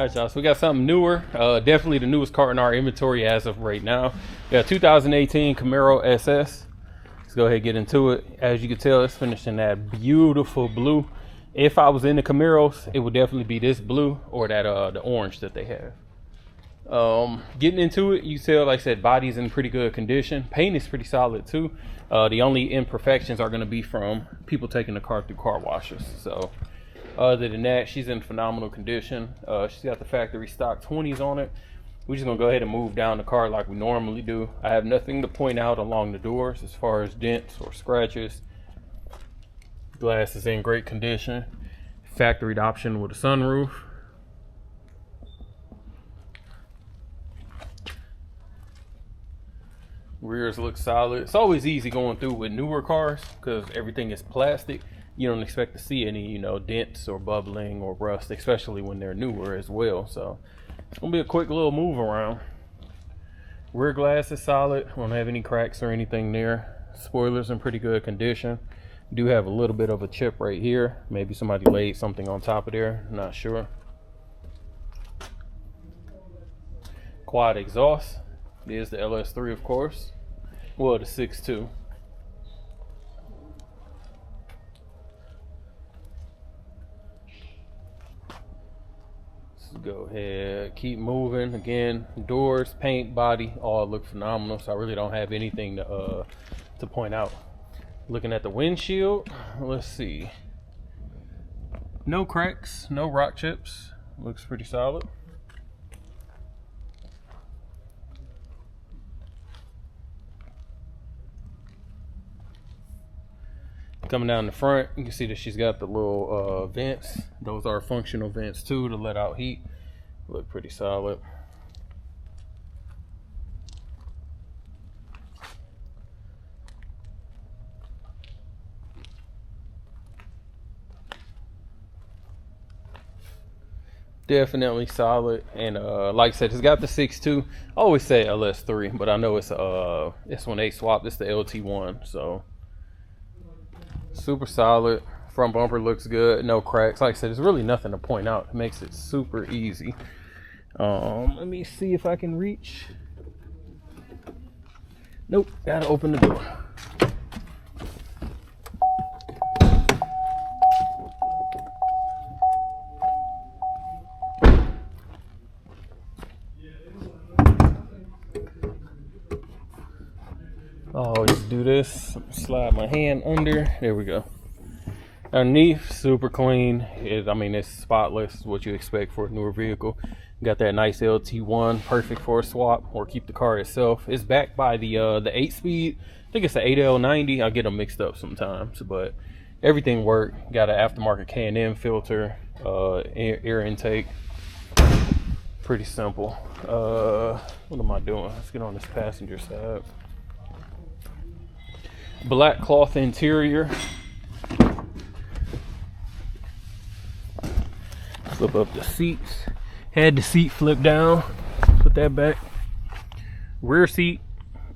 right, y'all, so we got something newer, definitely the newest car in our inventory as of right now. We got 2018 Camaro SS. Let's go ahead and get into it. As you can tell, it's finished in that beautiful blue. If I was in the Camaros, it would definitely be this blue or that the orange that they have. Getting into it, you tell, like I said, body's in pretty good condition. Paint is pretty solid too. The only imperfections are going to be from people taking the car through car washes. So other than that, she's in phenomenal condition. She's got the factory stock 20s on it. We're just gonna go ahead and move down the car like we normally do. I have nothing to point out along the doors as far as dents or scratches. Glass is in great condition. Factory option with a sunroof. Rears look solid. It's always easy going through with newer cars because everything is plastic. You don't expect to see any, you know, dents or bubbling or rust, especially when they're newer as well. So it's gonna be a quick little move around. Rear glass is solid. Won't have any cracks or anything there. Spoilers in pretty good condition. Do have a little bit of a chip right here. Maybe somebody laid something on top of there. Not sure. Quad exhaust. There's the LS3, of course. Well, the 6.2. Let's go ahead, keep moving. Again, doors, paint, body, all look phenomenal. So I really don't have anything to point out. Looking at the windshield, let's see. No cracks, no rock chips. Looks pretty solid. Coming down the front, you can see that she's got the little vents. Those are functional vents too to let out heat. Look pretty solid. Definitely solid, and like I said, it's got the 6.2. I always say LS3, but I know it's when they swapped, it's the LT1. So super solid. Front bumper looks good, no cracks. Like I said, there's really nothing to point out. It makes it super easy. Let me see if I can reach. Nope, gotta open the door. I always do this, slide my hand under, there we go. Underneath, super clean. I mean, it's spotless, what you expect for a newer vehicle. Got that nice LT1, perfect for a swap or keep the car itself. It's backed by the 8-speed, I think it's the 8L90. I get them mixed up sometimes, but everything worked. Got an aftermarket K&N filter, air intake. Pretty simple. What am I doing? Let's get on this passenger side. Black cloth interior. Flip up the seats. Had the seat flipped down. Put that back. Rear seat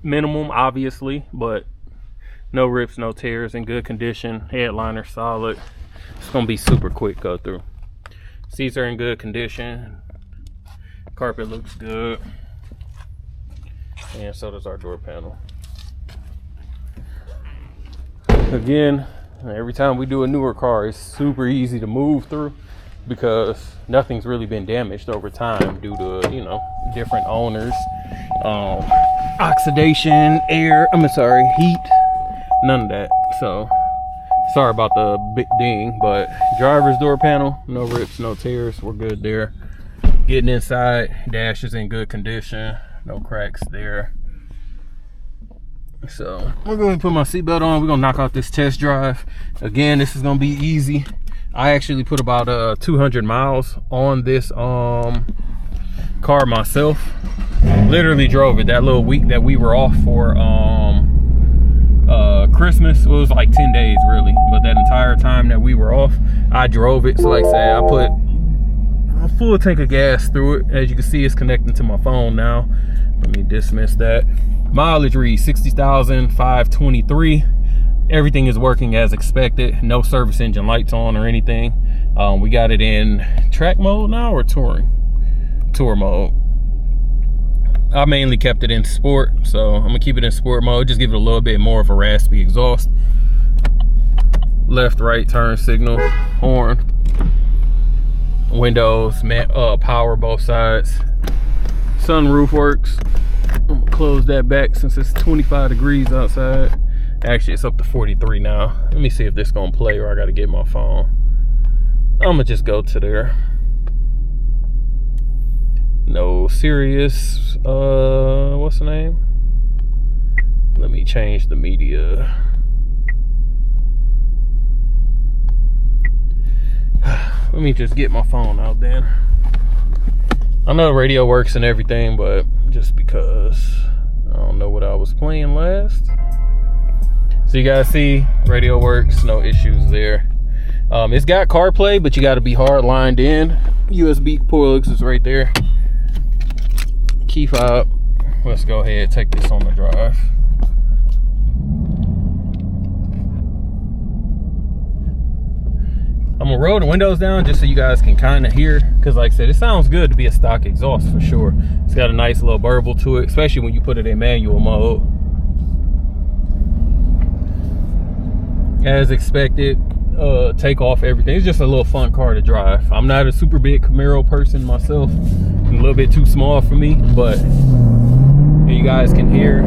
minimum, obviously, but no rips, no tears, in good condition. Headliner solid. It's gonna be super quick go through. Seats are in good condition. Carpet looks good, and so does our door panel. Again, every time we do a newer car, it's super easy to move through because nothing's really been damaged over time due to, you know, different owners. Oxidation, heat, none of that. So sorry about the big ding, but driver's door panel, no rips, no tears, we're good there. Getting inside, dash is in good condition, no cracks there. So we're going to put my seatbelt on. We're going to knock out this test drive. Again, this is going to be easy. I actually put about 200 miles on this car myself. Literally drove it that little week that we were off for Christmas. It was like 10 days really, but that entire time that we were off, I drove it. So like I said, I put a full tank of gas through it. As you can see, it's connecting to my phone now. Let me dismiss that. Mileage reads 60,523. Everything is working as expected. No service engine lights on or anything. We got it in track mode now or touring. tour mode. I mainly kept it in sport, so I'm gonna keep it in sport mode. Just give it a little bit more of a raspy exhaust. Left, right turn signal, horn, windows, power both sides. Sunroof works. I'm gonna close that back since it's 25 degrees outside. Actually, it's up to 43 now. Let me see if this gonna play or I gotta get my phone. I'm gonna just go to there. No serious, what's the name? Let me change the media. Let me just get my phone out then. I know the radio works and everything, but just because I don't know what I was playing last. So you guys see, radio works, no issues there. It's got CarPlay, but you got to be hard lined in. USB plugs is right there. Key fob. Let's go ahead and take this on the drive. I'm gonna roll the windows down just so you guys can kind of hear, because like I said, it sounds good to be a stock exhaust for sure. It's got a nice little burble to it, especially when you put it in manual mode. As expected, take off everything. It's just a little fun car to drive. I'm not a super big Camaro person myself. A little bit too small for me, but you guys can hear,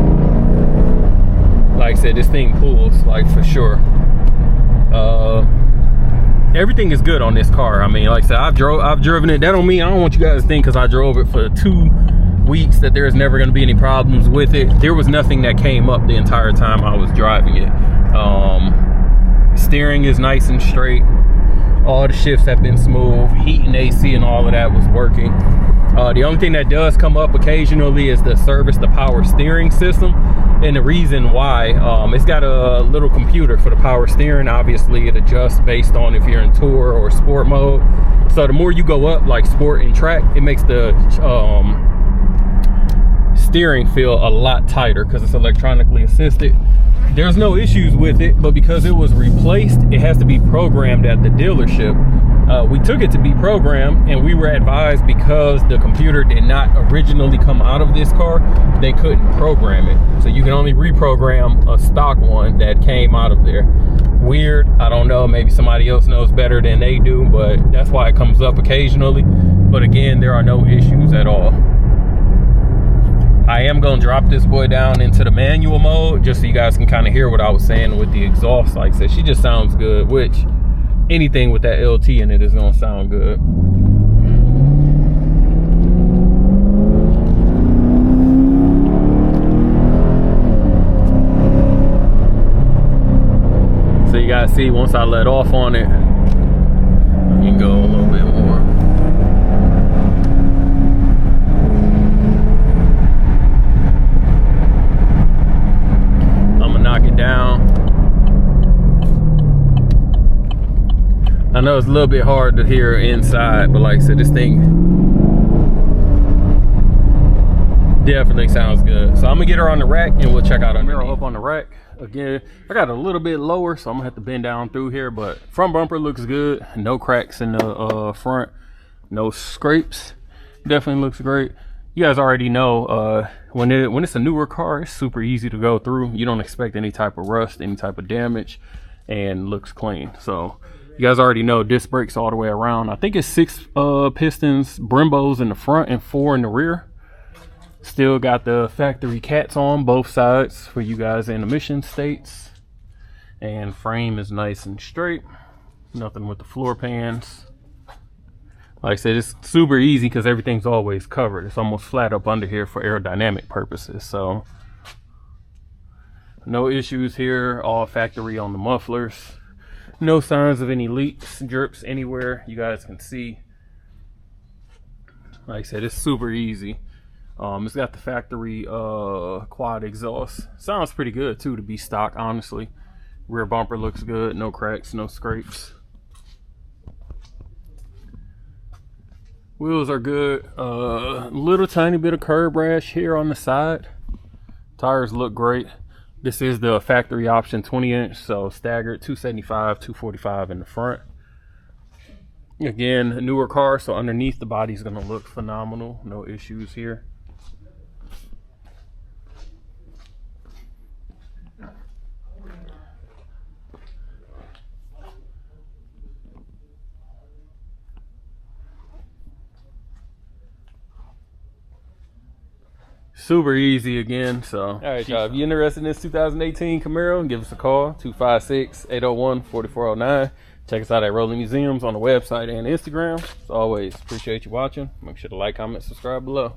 like I said, this thing pulls, like, for sure. Everything is good on this car. I mean, like I said, I've driven it. That don't mean, I don't want you guys to think because I drove it for 2 weeks that there's never going to be any problems with it. There was nothing that came up the entire time I was driving it. Steering is nice and straight. All the shifts have been smooth. Heat and AC and all of that was working. The only thing that does come up occasionally is the power steering system. And the reason why, it's got a little computer for the power steering. Obviously, it adjusts based on if you're in tour or sport mode. So the more you go up, like sport and track, it makes the steering feel a lot tighter because it's electronically assisted. There's no issues with it, but because it was replaced, it has to be programmed at the dealership. We took it to be programmed, and we were advised because the computer did not originally come out of this car, they couldn't program it. So you can only reprogram a stock one that came out of there. Weird, I don't know, maybe somebody else knows better than they do, but that's why it comes up occasionally. But again, there are no issues at all. I am gonna drop this boy down into the manual mode just so you guys can kind of hear what I was saying with the exhaust. Like I said, she just sounds good, which anything with that LT in it is gonna sound good. So you guys see, once I let off on it, you can go a little bit more. Knock it down. I know it's a little bit hard to hear inside, but like I said, this thing definitely sounds good. So I'm gonna get her on the rack and we'll check out our mirror up on the rack. Again, I got a little bit lower, so I'm gonna have to bend down through here, but front bumper looks good. No cracks in the front, no scrapes. Definitely looks great. You guys already know when it's a newer car, it's super easy to go through. You don't expect any type of rust, any type of damage, and looks clean. So you guys already know disc brakes all the way around. I think it's 6 pistons, brembos in the front and 4 in the rear. Still got the factory cats on both sides for you guys in emission states. And frame is nice and straight. Nothing with the floor pans. Like I said, it's super easy because everything's always covered. It's almost flat up under here for aerodynamic purposes. So no issues here. All factory on the mufflers. No signs of any leaks, drips anywhere. You guys can see. Like I said, it's super easy. It's got the factory quad exhaust. Sounds pretty good too to be stock, honestly. Rear bumper looks good. No cracks, no scrapes. Wheels are good. Little tiny bit of curb rash here on the side. Tires look great. This is the factory option 20-inch, so staggered 275, 245 in the front. Again, a newer car, so underneath the body's gonna look phenomenal. No issues here. Super easy again. So all right, y'all, if you're interested in this 2018 Camaro, give us a call, 256-801-4409. Check us out at Rolling Museums on the website and Instagram. As always, appreciate you watching. Make sure to like, comment, subscribe below.